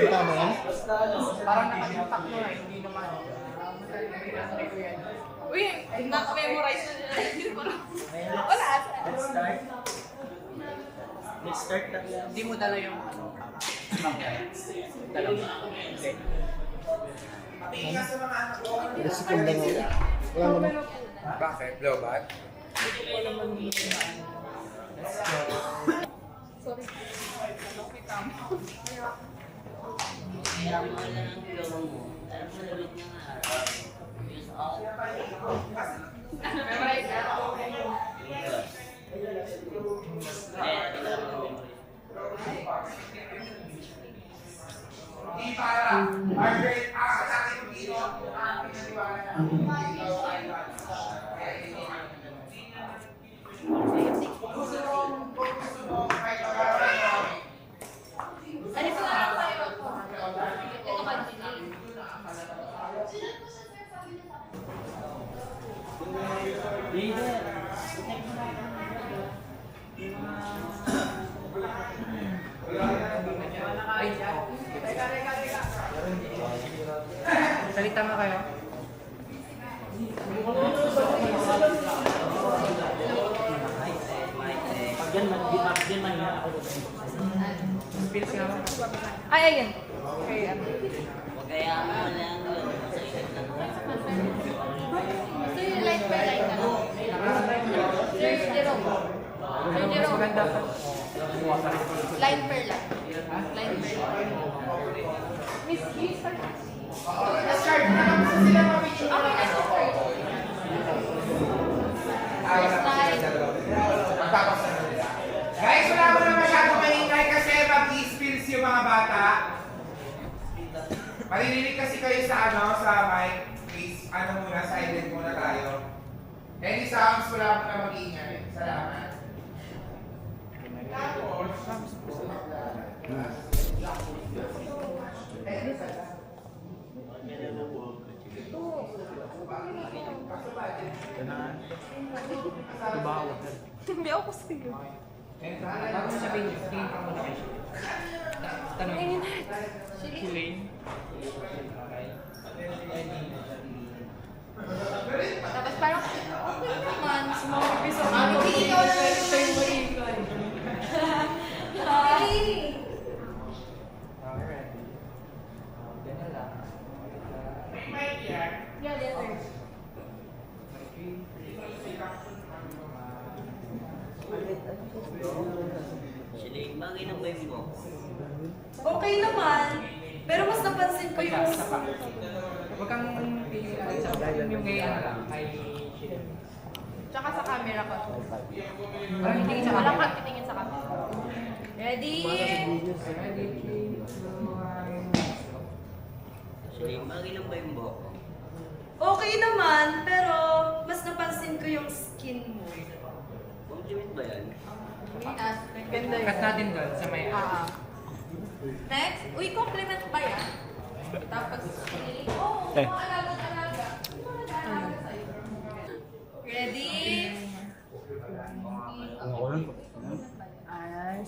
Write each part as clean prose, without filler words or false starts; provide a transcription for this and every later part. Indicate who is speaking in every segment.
Speaker 1: Tama yan?
Speaker 2: Parang nakataktak mo na, hindi naman. Uy, naka-memorize na nila. Wala.
Speaker 3: Let's start. Let's start na.
Speaker 2: Hindi mo dala yung ano. Dala mo. Hindi.
Speaker 1: Kasi kung lang ako. Wala naman.
Speaker 4: Bakit? Blowback?
Speaker 2: Sorry. Okay, tama.
Speaker 3: Kaya mo lang ang flow mo. Alam mo, lamig na nga. Use all.
Speaker 2: Memorize na.
Speaker 4: Hindi para Margaret, sa akin yung ino, ang pinaniwala na. Gusto mo, kahit magkakaroon.
Speaker 2: Ano po nga tayo? Ito ba din?
Speaker 3: Leader.
Speaker 2: Salita nga kayo.
Speaker 3: Pag yan man yan ako.
Speaker 2: Pills nga mo. Ay, ayun. Okay, ano.
Speaker 3: Kaya mo lang yun. Sa isip na ko.
Speaker 5: So yung line by line na lang. There's Jerome. Sir
Speaker 2: Mas
Speaker 5: Jerome.
Speaker 2: maganda pa.
Speaker 5: Line per line. Line per line.
Speaker 2: Miss Keys,
Speaker 5: Okay na
Speaker 2: start.
Speaker 5: so first. First line.
Speaker 4: Magtapos na nila. Guys, wala mo na masyado maingay kasi mag-i-spills yung mga bata. Maririnig kasi kayo sa sa mic. Please, muna, silent muna tayo. Any sounds, wala mo na mag-iingay. Salamat. Tapos,
Speaker 2: Hindi ako sa'yo. Bago mo sabihin, tingin ka muna kay Shay. Tanongin. Shilane.
Speaker 5: Tapos parang, okay naman. Small episode.
Speaker 2: Hindi
Speaker 5: Ikaw na lang yung Sorry. Yeah, yes, sir.
Speaker 3: Siling, bagay ng vibe mo.
Speaker 6: Okay naman, pero mas napansin ko yung...
Speaker 2: Huwag kang tingin sa yung ngayon lang ay Shilane.
Speaker 5: Tsaka sa camera ko.
Speaker 2: Parang tingin sa
Speaker 5: Walang
Speaker 2: camera.
Speaker 5: ka titingin sa camera.
Speaker 6: Ready?
Speaker 3: Siling, bagay ng vibe mo.
Speaker 6: Okay naman, pero mas napansin ko yung skin mo.
Speaker 3: Compliment ba yan?
Speaker 5: Ganda yun.
Speaker 2: Cut natin doon sa may
Speaker 5: Next, uy, compliment ba yan? Tapos, oo, mga alaga-alaga. Mga alaga sa'yo.
Speaker 6: Ready?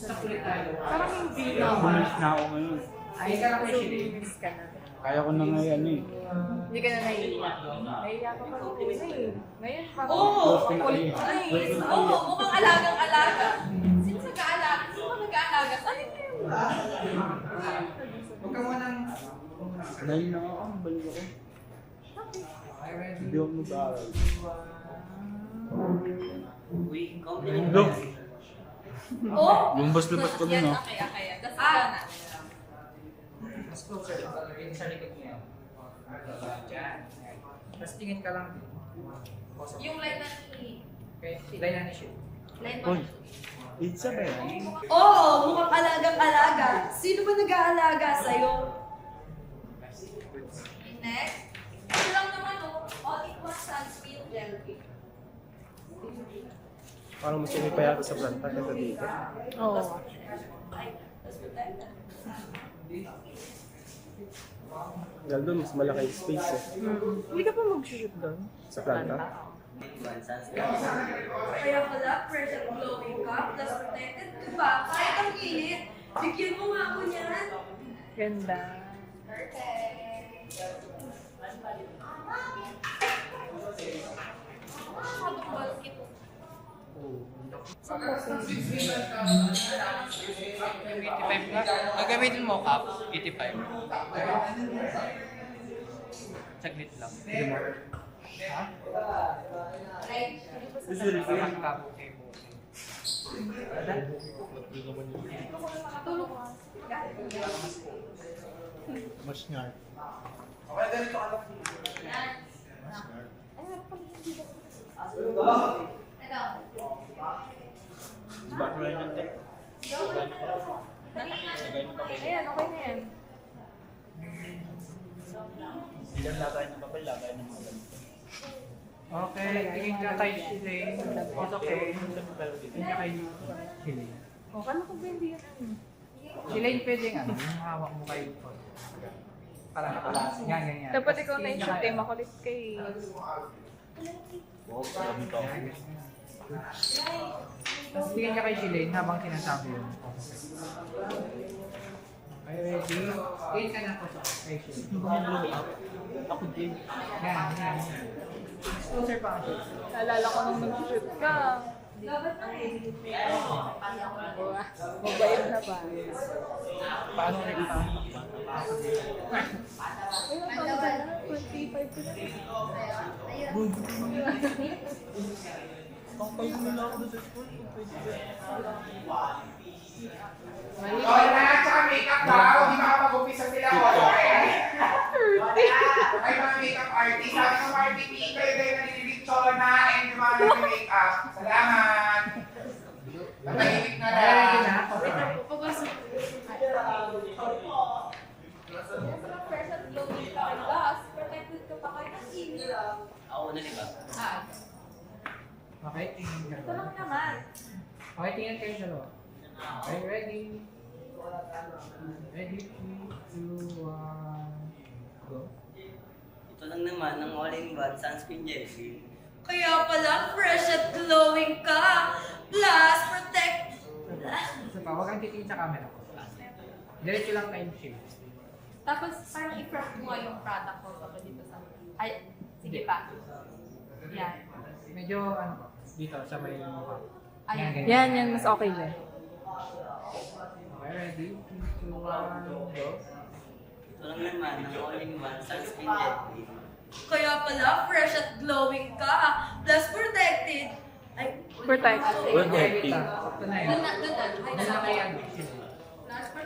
Speaker 2: sa kulit tayo.
Speaker 5: Parang hindi na.
Speaker 1: Bumilis na ako ngayon.
Speaker 2: Ay, ka lang kay Shilane.
Speaker 5: Miss ka na.
Speaker 1: Kaya ko na nga yan eh.
Speaker 5: Hindi ka na nahihiya. Nahihiya ka pa rin eh. Ngayon, parang
Speaker 6: Oo!
Speaker 5: kulit.
Speaker 6: Nice! Oo, mukhang alagang-alaga.
Speaker 5: Sino nag-aalaga? Sino ka nag-aalaga? Ano yun?
Speaker 2: Huwag ka munang...
Speaker 1: Dahil na ako, balik ako. Hindi ako mag-aaral.
Speaker 3: Uy, compliment ba
Speaker 1: Look!
Speaker 3: yan?
Speaker 6: Oh!
Speaker 1: Lumbas-lumbas ko din, no?
Speaker 5: Okay. Das na.
Speaker 2: Mas closer lang. Yung sa likod niya. Diyan. Tapos tingin ka lang.
Speaker 5: Yung line na ni...
Speaker 2: Okay, line na ni Shilane.
Speaker 5: Line
Speaker 1: Uy,
Speaker 5: ba?
Speaker 1: pizza ba yan?
Speaker 6: Oo! Mukhang alagang-alaga. Sino ba nag-aalaga sa'yo?
Speaker 5: Next. Ito lang naman all-in-one sunscreen gel kit.
Speaker 1: Parang mas pa yata sa planta kaysa dito.
Speaker 5: Oo.
Speaker 1: Dahil doon, mas malaki yung space eh.
Speaker 5: Hindi ka pa mag-shoot doon?
Speaker 1: Sa planta.
Speaker 3: One sunscreen.
Speaker 6: Kaya pala, fresh at glowing ka, plus protected ka ba? Kahit ang init, bigyan mo nga ako niyan.
Speaker 7: Ganda.
Speaker 5: Masyadong bulky to.
Speaker 7: Saan po sir?
Speaker 2: 85 na. Gagamitin mo cup, 85. Saglit lang. Ha? Parang cup, okay po.
Speaker 5: Tulog.
Speaker 8: Mas nga.
Speaker 4: Okay, ganito ka lang.
Speaker 1: Background yung tech.
Speaker 7: Ayan, okay na yan.
Speaker 8: Ilan lagay ng papel, lagay ng mga ganito.
Speaker 2: Okay, tingin ka kay Shilane. It's okay. Tingin ka kay Shilane.
Speaker 7: O, kala ko ba hindi yan ano?
Speaker 2: Shilane, pwede nga. Yung hawak mo kay Paul. Para nakalas. Yan, ganyan.
Speaker 7: Dapat ikaw na yung shoot eh, makulit kay...
Speaker 2: Yan, ganyan. Tapos tingin ka kay Shilane habang sinasabi yun. Okay, ready? Tingin ka na po sa kay Shilane.
Speaker 8: Ako din.
Speaker 2: Yan, yan. Closer pa ang shoot.
Speaker 7: Naalala ko nung nag-shoot ka. Mabait na ba?
Speaker 2: Paano rin pa?
Speaker 7: Ayun, tawag ka na. 25 to 6.
Speaker 8: Pangkayo mo na ako doon sa school.
Speaker 4: Okay na, tsaka makeup daw. Hindi makapag-upisa sila. Ay, mga makeup artist. Sabi ng Marty P, kayo nalilipicture na and yung mga nag-makeup. Salamat! Natahimik na
Speaker 2: Okay, ready
Speaker 4: lang.
Speaker 2: na? Okay na.
Speaker 5: Sobrang fresh at glowing ka kay Gus. Protected ka pa kayo ng init.
Speaker 3: Ako na di ba?
Speaker 5: Ah,
Speaker 2: Okay, tingin ka.
Speaker 5: ito lang naman.
Speaker 2: Okay, tingin kayo dalawa. Okay, ready? Ready, 3, 2, 1, go.
Speaker 3: Ito lang naman ang all-in-one sunscreen gel cream.
Speaker 6: Kaya pala fresh at glowing ka. Plus, protect...
Speaker 2: Isa pa, huwag kang titingin sa camera ko. Diretso lang time shift.
Speaker 5: Tapos parang i-prep mo nga yung product ko pa dito sa... Ay, sige pa. Yan.
Speaker 2: Medyo, ano ba, dito sa may mukha.
Speaker 5: Ayan.
Speaker 2: ganyan.
Speaker 7: Yan, yan. Mas okay dyan.
Speaker 2: Okay, ready? 3, 2, 1, go.
Speaker 3: Ito lang naman ang all-in-one sunscreen gel cream.
Speaker 6: Kaya pala fresh at glowing ka. Plus, protected. Ay,
Speaker 7: Protect.
Speaker 2: Okay, wait lang. Sakto na yun.
Speaker 5: Doon na. Ay,
Speaker 2: Doon na
Speaker 5: sa
Speaker 2: kay ano, Shilane.